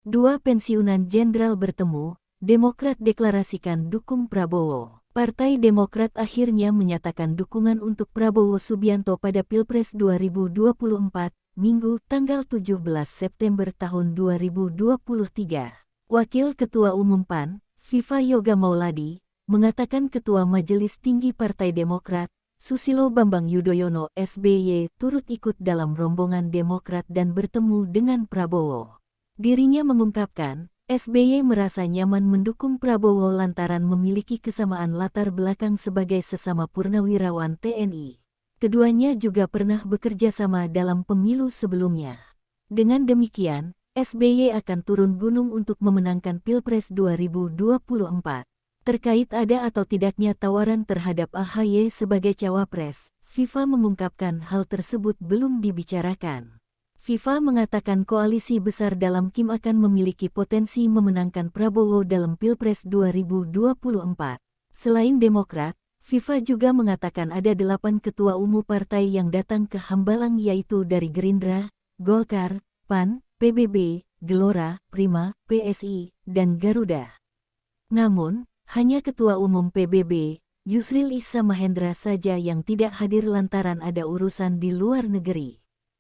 Dua pensiunan jenderal bertemu, Demokrat deklarasikan dukung Prabowo. Partai Demokrat akhirnya menyatakan dukungan untuk Prabowo Subianto pada Pilpres 2024, Minggu tanggal 17 September tahun 2023. Wakil Ketua Umum PAN, Viva Yoga Mauladi, mengatakan Ketua Majelis Tinggi Partai Demokrat, Susilo Bambang Yudhoyono (SBY) turut ikut dalam rombongan Demokrat dan bertemu dengan Prabowo. Dirinya mengungkapkan, SBY merasa nyaman mendukung Prabowo lantaran memiliki kesamaan latar belakang sebagai sesama purnawirawan TNI. Keduanya juga pernah bekerja sama dalam pemilu sebelumnya. Dengan demikian, SBY akan turun gunung untuk memenangkan Pilpres 2024. Terkait ada atau tidaknya tawaran terhadap AHY sebagai cawapres, Viva mengungkapkan hal tersebut belum dibicarakan. Viva mengatakan koalisi besar dalam Kim akan memiliki potensi memenangkan Prabowo dalam Pilpres 2024. Selain Demokrat, Viva juga mengatakan ada 8 ketua umum partai yang datang ke Hambalang yaitu dari Gerindra, Golkar, PAN, PBB, Gelora, Prima, PSI, dan Garuda. Namun, hanya Ketua Umum PBB, Yusril Issa Mahendra saja yang tidak hadir lantaran ada urusan di luar negeri.